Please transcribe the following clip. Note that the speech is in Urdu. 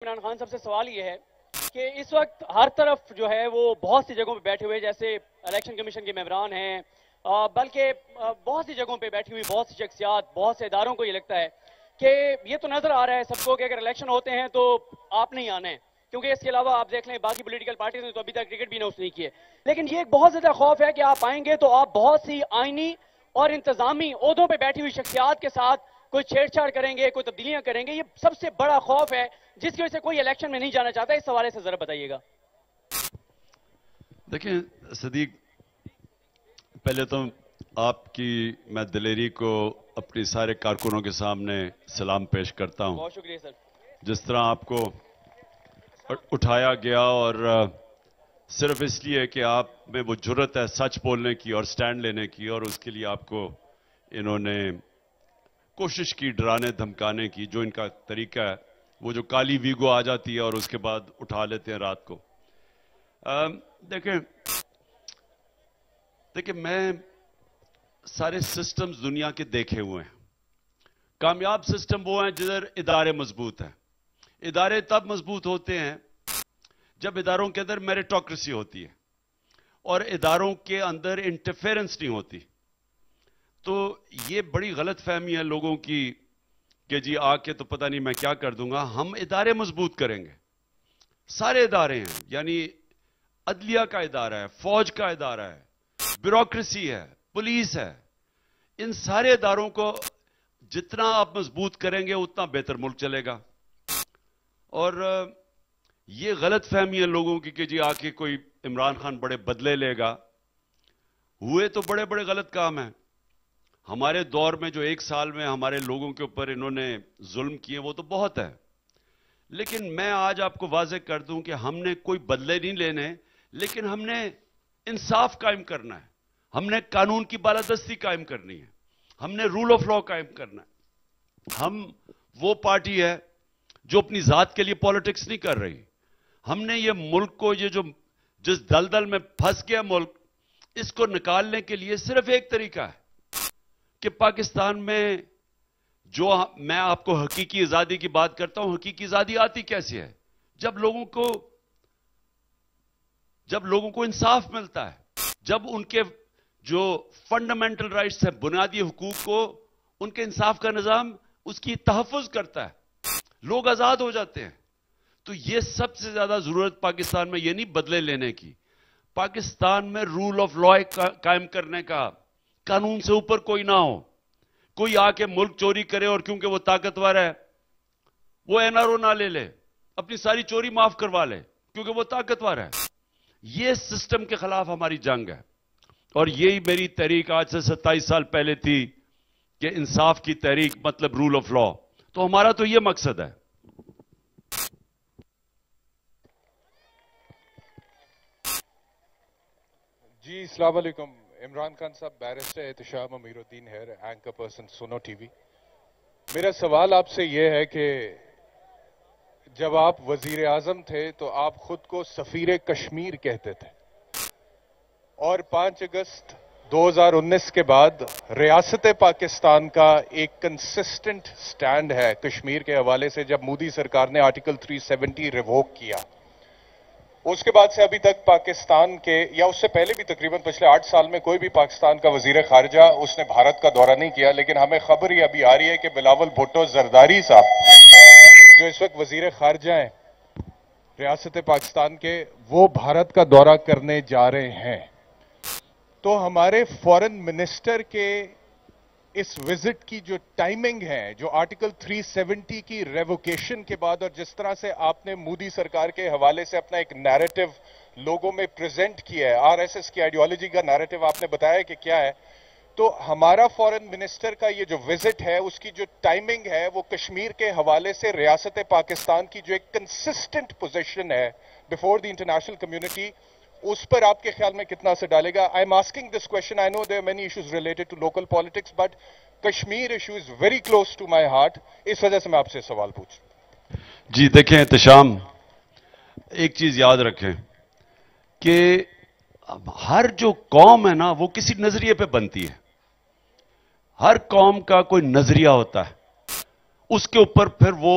عمران خان صاحب سے سوال یہ ہے کہ اس وقت ہر طرف جو ہے وہ بہت سی جگہوں پہ بیٹھے ہوئے جیسے الیکشن کمیشن کے ممبران ہیں بلکہ بہت سی جگہوں پہ بیٹھی ہوئی بہت سی شخصیات بہت سے اداروں کو یہ لگتا ہے کہ یہ تو نظر آ رہا ہے سب کو کہ اگر الیکشن ہوتے ہیں تو آپ نہیں آنا ہے کیونکہ اس کے علاوہ آپ دیکھ لیں باقی پولیٹیکل پارٹیز نے تو ابھی تک ٹکٹ بھی اناؤنس نہیں کیے لیکن یہ ایک بہت زیادہ خوف ہے کہ آپ آئیں گے تو آپ بہت سی آئینی اور انتظامی عہدوں پہ بیٹھی ہوئی شخصیات کے ساتھ کوئی چھیڑ چھاڑ کریں گے کوئی تبدیلیاں کریں گے یہ سب سے بڑا خوف ہے جس کی وجہ سے کوئی الیکشن میں نہیں جانا چاہتا اس حوالے سے ذرا بتائیے گا دیکھیں صدیق پہلے تو آپ کی میں دلیری کو اپنی سارے کارکنوں کے سامنے سلام پیش کرتا ہوں بہت شکریہ سر جس طرح آپ کو اٹھایا گیا اور صرف اس لیے کہ آپ میں وہ جرت ہے سچ بولنے کی اور سٹینڈ لینے کی اور اس کے لیے آپ کو انہوں نے کوشش کی ڈرانے دھمکانے کی جو ان کا طریقہ ہے وہ جو کالی ویگو آ جاتی ہے اور اس کے بعد اٹھا لیتے ہیں رات کو دیکھیں میں سارے سسٹمز دنیا کے دیکھے ہوئے ہیں کامیاب سسٹم وہ ہیں جدھر ادارے مضبوط ہیں ادارے تب مضبوط ہوتے ہیں جب اداروں کے اندر میریٹوکریسی ہوتی ہے اور اداروں کے اندر انٹرفیرنس نہیں ہوتی تو یہ بڑی غلط فہمی ہے لوگوں کی کہ جی آ کے تو پتہ نہیں میں کیا کر دوں گا ہم ادارے مضبوط کریں گے سارے ادارے ہیں یعنی عدلیہ کا ادارہ ہے فوج کا ادارہ ہے بیوروکریسی ہے پولیس ہے ان سارے اداروں کو جتنا آپ مضبوط کریں گے اتنا بہتر ملک چلے گا اور یہ غلط فہمی ہے لوگوں کی کہ جی آ کے کوئی عمران خان بڑے بدلے لے گا ہوئے تو بڑے بڑے غلط کام ہیں ہمارے دور میں جو ایک سال میں ہمارے لوگوں کے اوپر انہوں نے ظلم کیے وہ تو بہت ہے لیکن میں آج آپ کو واضح کر دوں کہ ہم نے کوئی بدلے نہیں لینے لیکن ہم نے انصاف قائم کرنا ہے ہم نے قانون کی بالادستی قائم کرنی ہے ہم نے رول آف لا قائم کرنا ہے ہم وہ پارٹی ہے جو اپنی ذات کے لیے پالیٹکس نہیں کر رہی ہم نے یہ ملک کو یہ جو جس دلدل میں پھنس گیا ملک اس کو نکالنے کے لیے صرف ایک طریقہ ہے کہ پاکستان میں جو میں آپ کو حقیقی آزادی کی بات کرتا ہوں حقیقی آزادی آتی کیسے ہے جب لوگوں کو انصاف ملتا ہے جب ان کے جو فنڈامنٹل رائٹس ہیں بنیادی حقوق کو ان کے انصاف کا نظام اس کی تحفظ کرتا ہے لوگ آزاد ہو جاتے ہیں تو یہ سب سے زیادہ ضرورت پاکستان میں یہ نہیں بدلے لینے کی پاکستان میں رول آف لا قائم کرنے کا قانون سے اوپر کوئی نہ ہو کوئی آ کے ملک چوری کرے اور کیونکہ وہ طاقتور ہے وہ این آر او نہ لے لے اپنی ساری چوری معاف کروا لے کیونکہ وہ طاقتور ہے یہ سسٹم کے خلاف ہماری جنگ ہے اور یہی میری تحریک آج سے 27 سال پہلے تھی کہ انصاف کی تحریک مطلب رول آف لا تو ہمارا تو یہ مقصد ہے جی السلام علیکم عمران خان صاحب بیرسٹر احتشام امیر الدین ہیر اینکر پرسن سنو ٹی وی میرا سوال آپ سے یہ ہے کہ جب آپ وزیر اعظم تھے تو آپ خود کو سفیر کشمیر کہتے تھے اور 5 اگست 2019 کے بعد ریاست پاکستان کا ایک کنسسٹنٹ سٹینڈ ہے کشمیر کے حوالے سے جب مودی سرکار نے آرٹیکل 370 ریووک کیا اس کے بعد سے ابھی تک پاکستان کے یا اس سے پہلے بھی تقریباً پچھلے 8 سال میں کوئی بھی پاکستان کا وزیر خارجہ اس نے بھارت کا دورہ نہیں کیا لیکن ہمیں خبر ہی ابھی آ رہی ہے کہ بلاول بھٹو زرداری صاحب جو اس وقت وزیر خارجہ ہیں ریاست پاکستان کے وہ بھارت کا دورہ کرنے جا رہے ہیں تو ہمارے فورن منسٹر کے اس وزٹ کی جو ٹائمنگ ہے جو آرٹیکل 370 کی ریووکیشن کے بعد اور جس طرح سے آپ نے مودی سرکار کے حوالے سے اپنا ایک نیریٹو لوگوں میں پریزنٹ کیا ہے آر ایس ایس کی آئیڈیالوجی کا نیریٹو آپ نے بتایا کہ کیا ہے تو ہمارا فورن منسٹر کا یہ جو وزٹ ہے اس کی جو ٹائمنگ ہے وہ کشمیر کے حوالے سے ریاست پاکستان کی جو ایک کنسسٹنٹ پوزیشن ہے بیفور دی انٹرنیشنل کمیونٹی اس پر آپ کے خیال میں کتنا اثر ڈالے گا I am asking this question I know there are many issues related to local politics but Kashmir issue is very close to my heart اس وجہ سے میں آپ سے سوال پوچھوں جی دیکھیں احتشام ایک چیز یاد رکھیں کہ ہر جو قوم ہے نا وہ کسی نظریے پہ بنتی ہے ہر قوم کا کوئی نظریہ ہوتا ہے اس کے اوپر پھر وہ